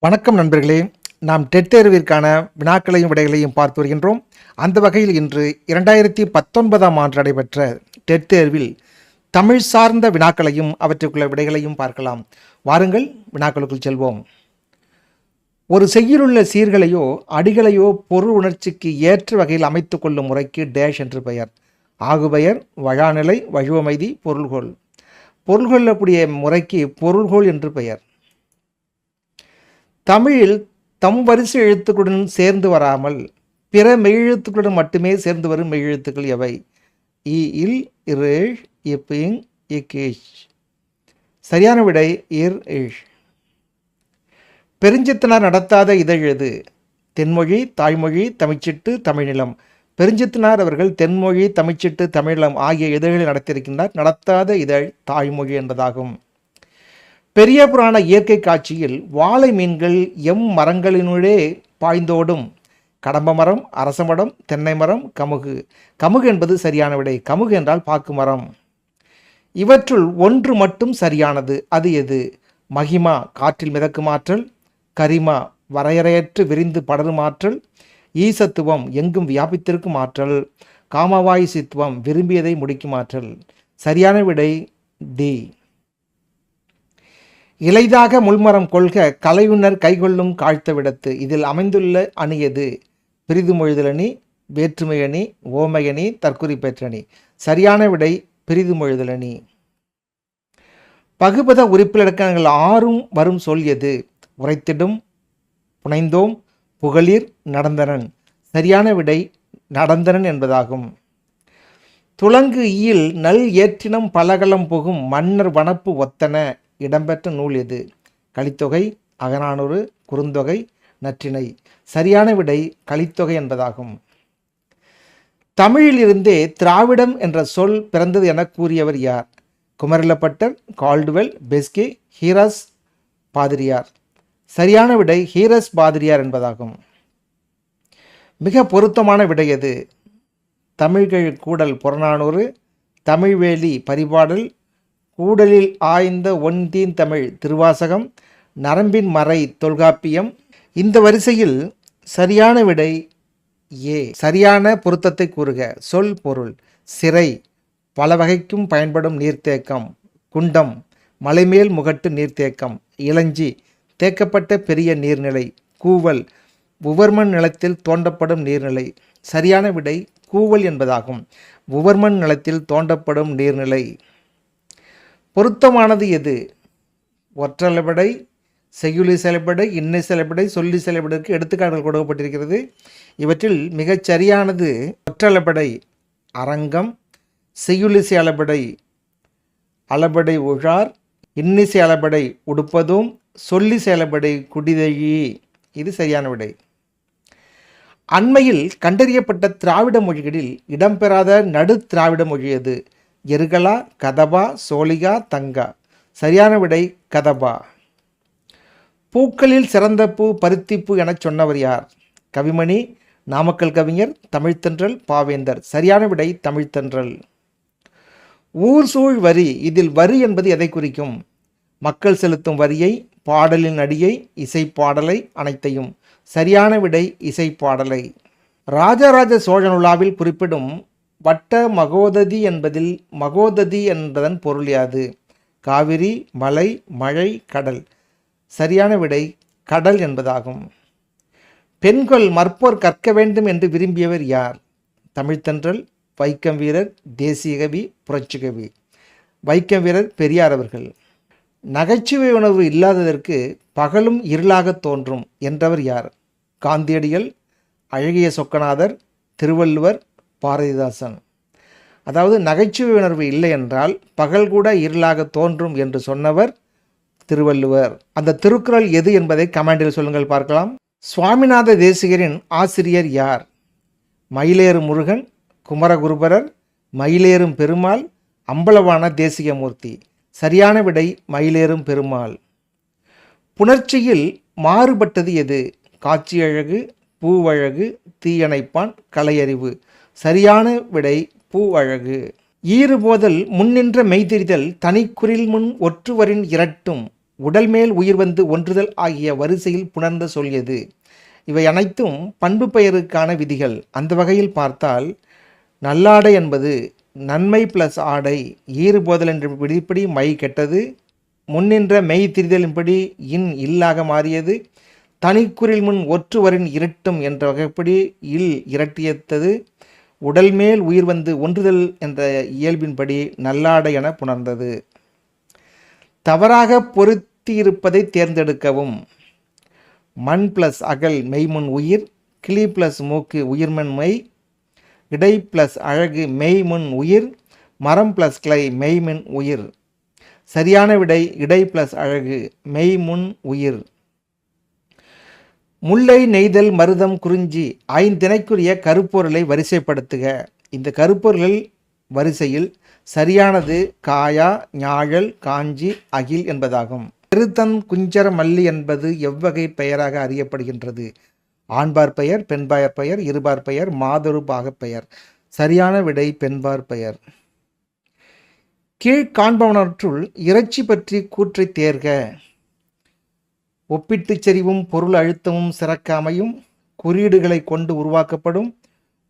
வணக்கம் நண்பர்களே. நாம் டெட் தேர்விற்கான வினாக்களையும் விடைகளையும் பார்த்து வருகின்றோம். அந்த வகையில் இன்று 2019ஆம் ஆண்டு நடைபெற்ற டெட் தேர்வில் தமிழ் சார்ந்த வினாக்களையும் அவற்றுக்குள்ள விடைகளையும் பார்க்கலாம். வாருங்கள் வினாக்களுக்குள் செல்வோம். ஒரு செய்யுளுள்ள சீர்களையோ அடிகளையோ பொருள் உணர்ச்சிக்கு ஏற்ற வகையில் அமைத்து கொள்ளும் முறைக்கு டேஷ் என்று பெயர். ஆகுபெயர், வழாநிலை, வழுவமைதி, பொருள்கோள். பொருள்கொள்ளக்கூடிய முறைக்கு பொருள்கோள் என்று பெயர். தமிழில் தம் வரிசை எழுத்துக்களுடன் சேர்ந்து வராமல் பிற மெய்யெழுத்துக்களுடன் மட்டுமே சேர்ந்து வரும் மெய்யெழுத்துக்கள் எவை? இ, இல், இர், இப்பிங், இகேஷ். சரியான விடை இர், இஷ். பெருஞ்சித்தனார் நடத்தாத இதழ் எது? தென்மொழி, தாய்மொழி, தமிழ்ச்சிட்டு, தமிழ்நிலம். பெருஞ்சித்தனார் அவர்கள் தென்மொழி, தமிழ்ச்சிட்டு, தமிழ்நிலம் ஆகிய இதழ்களை நடத்தியிருக்கின்றார். நடத்தாத இதழ் தாய்மொழி என்பதாகும். பெரிய புராண இயற்கை காட்சியில் வாழை மீன்கள் மரங்களினுள்ளே பாய்ந்தோடும். கடம்ப மரம், அரசமரம், தென்னை மரம், கமுகு. கமுகு என்பது சரியான விடை. கமுகு என்றால் பாக்கு மரம். இவற்றுள் ஒன்று மட்டும் சரியானது. அது எது? மகிமா, காற்றில் மிதக்கும் ஆற்றல். கரிமா, வரையறையற்று விரிந்து படரும் ஆற்றல். ஈசத்துவம், எங்கும் வியாபித்திருக்கும் ஆற்றல். காமவாயுசித்துவம், விரும்பியதை முடிக்கும் ஆற்றல். சரியான விடை டி. இலைதாக முள்மரம் கொள்க கலையுணர் கைகொள்ளும் காழ்த்த விடத்து. இதில் அமைந்துள்ள அணி எது? பிரிதுமொழிதலணி, வேற்றுமையணி, ஓமையணி, தற்குறிப்பேற்றணி. சரியான விடை பிரிதுமொழிதலணி. பகுபத உறுப்பிலக்கணங்கள் 6 வரும் சொல் எது? உரைத்திடும், புனைந்தோம், புகழீர், நடந்தனன். சரியான விடை நடந்தனன் என்பதாகும். துலங்கு ஈயில் நல் ஏற்றினம் பலகலம் புகும் மன்னர் வனப்பு ஒத்தன இடம்பெற்ற நூல் எது? கலித்தொகை, அகநானூறு, குறுந்தொகை, நற்றிணை. சரியான விடை கலித்தொகை என்பதாகும். தமிழிலிருந்தே திராவிடம் என்ற சொல் பிறந்தது என கூறியவர் யார்? குமரிலப்பட்டர், கால்டுவெல், பெஸ்கி, ஹீரஸ் பாதிரியார். சரியான விடை ஹீரஸ் பாதிரியார் என்பதாகும். மிக பொருத்தமான விடை எது? தமிழ்கழ் கூடல் புறநானூறு, தமிழ்வேலி பரிபாடல், கூடலில் ஆய்ந்த ஒன்தீன் தமிழ் திருவாசகம், நரம்பின் மறை தொல்காப்பியம். இந்த வரிசையில் சரியான விடை ஏ. சரியான பொருத்தத்தை கூறுக. சொல் பொருள். சிறை, பல வகைக்கும் பயன்படும் நீர்த்தேக்கம். குண்டம், மலைமேல் முகட்டு நீர்த்தேக்கம். இளஞ்சி, தேக்கப்பட்ட பெரிய நீர்நிலை. கூவல், உவர்மண் நிலத்தில் தோண்டப்படும் நீர்நிலை. சரியான விடை கூவல் என்பதாகும். உவர்மண் நிலத்தில் தோண்டப்படும் நீர்நிலை. பொருத்தமானது எது? ஒற்றளபடை, செய்யுளி செயல்படை, இன்னை செயல்படை, சொல்லி செயல்படைக்கு எடுத்துக்காட்டுகள் கொடுக்கப்பட்டிருக்கிறது. இவற்றில் மிகச் சரியானது ஒற்றளபடை அரங்கம், செய்யுளிசை அளபடை அளபடை உழார், இன்னிசை அளபடை உடுப்பதும், சொல்லி செயலபடை குடிதழி. இது சரியான விடை. அண்மையில் கண்டறியப்பட்ட திராவிட மொழிகளில் இடம்பெறாத நடு திராவிட மொழி எது? எருகலா, கதபா, சோழிகா, தங்கா. சரியான விடை கதபா. பூக்களில் சிறந்த பூ பருத்திப்பூ எனச் சொன்னவர் யார்? கவிமணி, நாமக்கல் கவிஞர், தமிழ்த்தென்றல், பாவேந்தர். சரியான விடை தமிழ்த்தென்றல். ஊர் சூழ் வரி, இதில் வரி என்பது எதை குறிக்கும்? மக்கள் செலுத்தும் வரியை, பாடலின் அடியை, இசைப்பாடலை, அனைத்தையும். சரியான விடை இசைப்பாடலை. ராஜராஜ சோழன் உலாவில் குறிப்பிடும் வட்ட மகோததி என்பதில் மகோததி என்பதன் பொருள் யாது? காவிரி, மலை, மழை, கடல். சரியான விடை கடல் என்பதாகும். பெண்கள் மற்போர் கற்க வேண்டும் என்று விரும்பியவர் யார்? தமிழ்த்தென்றல், வைக்கம் வீரர், தேசிய கவி, புரட்சிகவி. வைக்கம் வீரர் பெரியார் அவர்கள். நகைச்சுவை உணர்வு இல்லாததற்கு பகலும் இருளாக தோன்றும் என்றவர் யார்? காந்தியடிகள், அழகிய சொக்கநாதர், திருவள்ளுவர், பாரதிதாசன். அதாவது நகைச்சுவை உணர்வு இல்லை என்றால் பகல் கூட இருளாக தோன்றும் என்று சொன்னவர் திருவள்ளுவர். அந்த திருக்குறள் எது என்பதை கமெண்டில் சொல்லுங்கள், பார்க்கலாம். சுவாமிநாத தேசிகரின் ஆசிரியர் யார்? மயிலேறு முருகன், குமரகுருபரர், மயிலேறும் பெருமாள், அம்பலவான தேசிகமூர்த்தி. சரியான விடை மயிலேறும் பெருமாள். புணர்ச்சியில் மாறுபட்டது எது? காட்சியழகு, பூவழகு, தீயணைப்பான், கலையறிவு. சரியான விடை பூ அழகு. ஈறுபோதல், முன்னின்ற மெய்தெரிதல், தனிக்குறில் முன் ஒற்றுவரின் இரட்டும், உடல் மேல் உயிர் வந்து ஒன்றுதல் ஆகிய வரிசையில் புணர்ந்த சொல் எது? இவை அனைத்தும் பண்பு பெயருக்கான விதிகள். அந்த வகையில் பார்த்தால் நல்லாடை என்பது நன்மை ப்ளஸ் ஆடை ஈறுபோதல் என்ற விதிப்படி மை கெட்டது, முன்னின்ற மெய் திரிதலின்படி இன் இல்லாக மாறியது, தனிக்குறில் முன் ஒற்றுவரின் இருட்டும் என்ற வகைப்படி இல் இரட்டியத்தது, உடல் மேல் உயிர் வந்து ஒன்றுதல் என்ற இயல்பின்படி நல்லாடை என புணர்ந்தது. தவறாக பொருத்தியிருப்பதை தேர்ந்தெடுக்கவும். மண் ப்ளஸ் அகல் மெய்முன் உயிர், கிளி ப்ளஸ் மூக்கு உயிர்மன் மெய், இடை ப்ளஸ் அழகு மெய்முன் உயிர், மரம் ப்ளஸ் கிளை மெய்மின் உயிர். சரியான விடை இடை ப்ளஸ் அழகு மெய்முன் உயிர். முல்லை நெய்தல் மருதம் குறிஞ்சி ஐந்திணைக்குரிய கருப்பொருளை வரிசைப்படுத்துக. இந்த கருப்பொருள் வரிசையில் சரியானது காயா, ஞாழல், காஞ்சி, அகில் என்பதாகும். பெருத்தன் குஞ்சர மல்லி என்பது எவ்வகை பெயராக அறியப்படுகின்றது? ஆண்பார் பெயர், பெண்பார் பெயர், இருபார் பெயர், மாதொரு பாகப் பெயர். சரியான விடை பெண்பார் பெயர். கீழ்காண்பவனற்றுள் இறைச்சி பற்றி கூற்றை தேர்க. ஒப்பிட்டுச் செறிவும் பொருள் அழுத்தமும் சிறக்காமையும் குறியீடுகளை கொண்டு உருவாக்கப்படும்,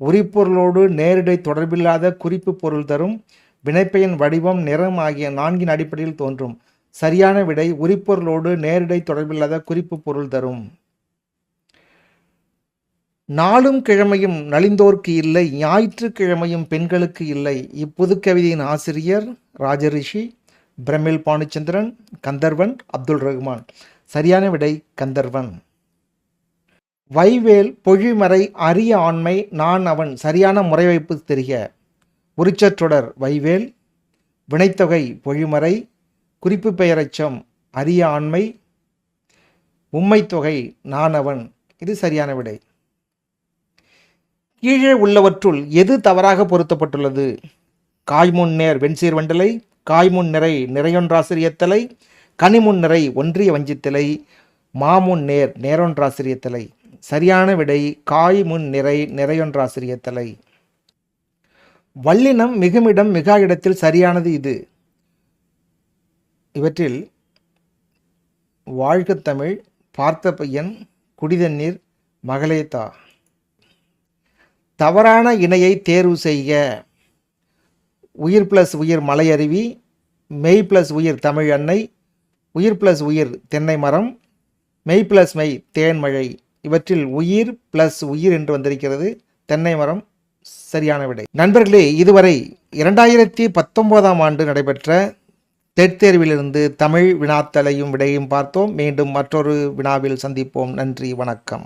உரிப்பொருளோடு நேரிடை தொடர்பில்லாத குறிப்பு பொருள் தரும், வினைப்பெயன் வடிவம் நிறம் ஆகிய 4 அடிப்படையில் தோன்றும். சரியான விடை உரிப்பொருளோடு நேரிடை தொடர்பில்லாத குறிப்பு பொருள் தரும். நாளும் கிழமையும் நலிந்தோர்க்கு இல்லை, ஞாயிற்றுக்கிழமையும் பெண்களுக்கு இல்லை. இப்புதுக்கவிதையின் ஆசிரியர் ராஜரிஷி, பிரமிழ் பானுச்சந்திரன், கந்தர்வன், அப்துல் ரஹ்மான். சரியான விடை கந்தர்வன். வைவேல் பொழிமறை அரிய ஆண்மை நான் அவன். சரியான முறைவைப்பு தெரிக. உரிச்சற்றொடர் வைவேல், வினைத்தொகை பொழிமறை, குறிப்பு பெயரச்சம் அரிய ஆண்மை, உம்மைத்தொகை நான் அவன். இது சரியான விடை. கீழே உள்ளவற்றுள் எது தவறாக பொருத்தப்பட்டுள்ளது? காய்முன் நேர் வெண்சீர் வண்டலை, காய்முன் நிறை நிறையொன்றாசிரியத்தலை, கனிமுன் நிறை ஒன்றிய வஞ்சித்தலை, மாமுன் நேர் நேரொன்றாசிரியத்தலை. சரியான விடை காய்முன் நிறை நிறையொன்றாசிரியத்தலை. வல்லினம் மிகுமிடம் மிகா இடத்தில் சரியானது இது. இவற்றில் வாழ்க தமிழ், பார்த்த பையன், குடிதண்ணீர், மகளேதா. தவறான இணையை தேர்வு செய்க. உயிர் ப்ளஸ் உயிர் மலையருவி, மெய் ப்ளஸ் உயிர் தமிழ் அன்னை, உயிர் ப்ளஸ் உயிர் தென்னை மரம், மெய் ப்ளஸ் மெய் தேன்மழை. இவற்றில் உயிர் ப்ளஸ் உயிர் என்று வந்திருக்கிறது. தென்னை மரம் சரியான விடை. நண்பர்களே, இதுவரை 2019ஆம் ஆண்டு நடைபெற்ற டெட் தேர்விலிருந்து தமிழ் வினாத்தலையும் விடையும் பார்த்தோம். மீண்டும் மற்றொரு வினாவில் சந்திப்போம். நன்றி, வணக்கம்.